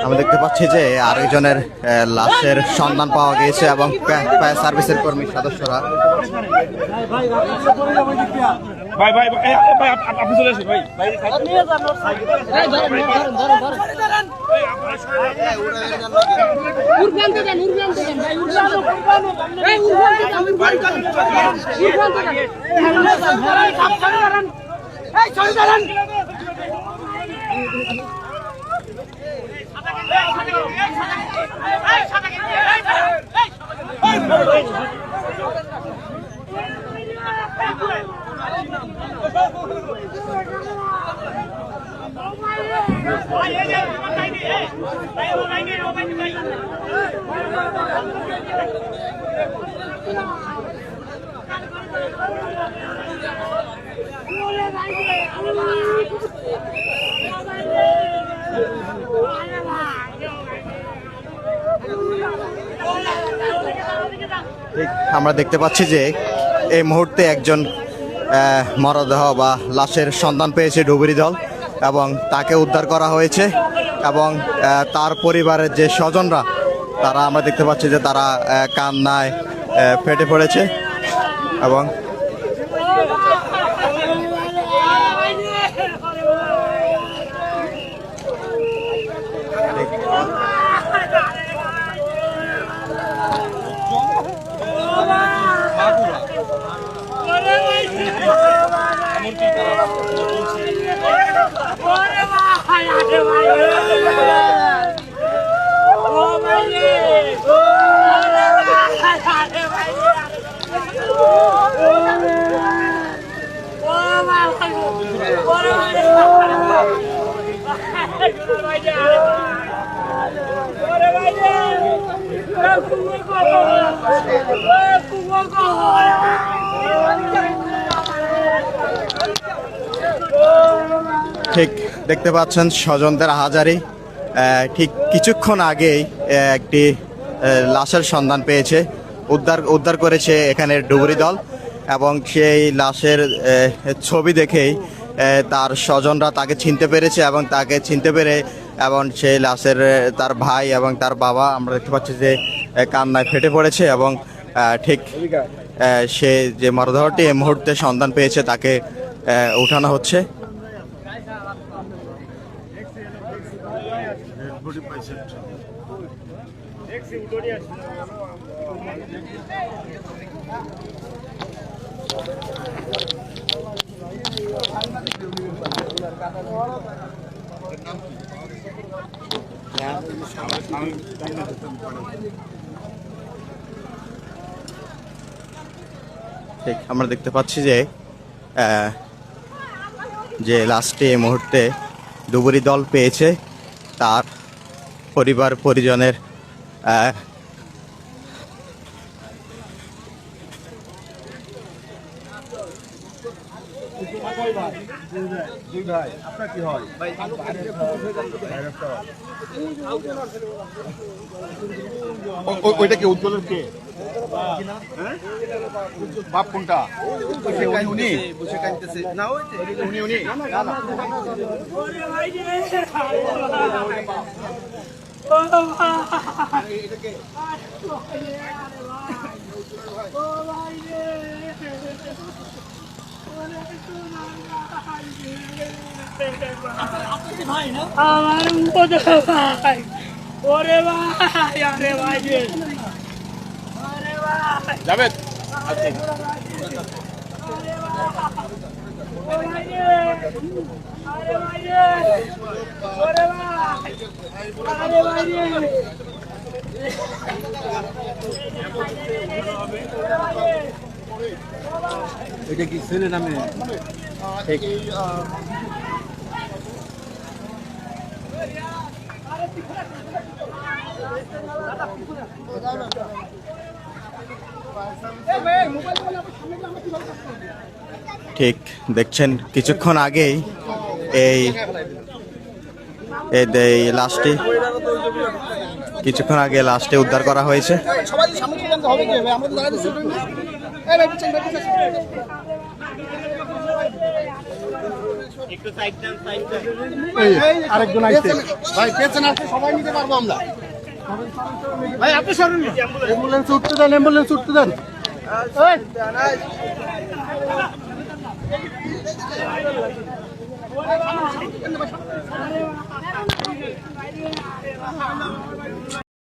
আমরা দেখতে পাচ্ছি যে আরেকজনের লাশের সন্ধান পাওয়া গিয়েছে এবং ফায়ার সার্ভিসের কর্মী সদস্যরা ভাই ভাই ভাই আপনি চলে আসুন ভাই আমরা দেখতে পাচ্ছি যে এই মুহূর্তে একজন মরদেহ বা লাশের সন্ধান পেয়েছে ডুবুরি দল এবং তাকে উদ্ধার করা হয়েছে এবং তার পরিবারের যে স্বজনরা তারা আমরা দেখতে পাচ্ছি যে তারা কান্নায় ফেটে পড়েছে এবং ঠিক দেখতে পাচ্ছেন স্বজনদের হাজারি ঠিক কিছুক্ষণ আগেই একটি লাশের সন্ধান পেয়েছে উদ্ধার করেছে এখানের ডুবুরি দল এবং সেই লাশের ছবি দেখেই তার স্বজনরা তাকে চিনতে পেরেছে এবং তাকে চিনতে পেরে এবং সেই লাশের তার ভাই এবং তার বাবা আমরা দেখতে পাচ্ছি যে কান্নায় ফেটে পড়েছে এবং ঠিক সে যে মরদেহটি এই মুহূর্তে সন্ধান পেয়েছে তাকে উঠানো হচ্ছে। ঠিক আমরা দেখতে পাচ্ছি যে লাস্টে এই মুহূর্তে ডুবুরি দল পেয়েছে তার পরিবার পরিজনের ওইটা কি উজ্জ্বলের কে বাপ কোনটা উনি বসে কাঁদতেছে না উনি উনি আমার ভাই ওরে ভাই আরে ভাই যাবে এটা কি ছেলে নামে ঠিক ঠিক দেখছেন কিছুক্ষণ আগেই এই লাশটি কিছুক্ষণ আগে লাশটি উদ্ধার করা হয়েছে। আরেকজন আইছে ভাই, পেছনে আসলে সবাই নিতে পারবো আমরা। ভাই আপনি সরুন, অ্যাম্বুলেন্স উঠতে দেন, অ্যাম্বুলেন্স উঠতে দেন।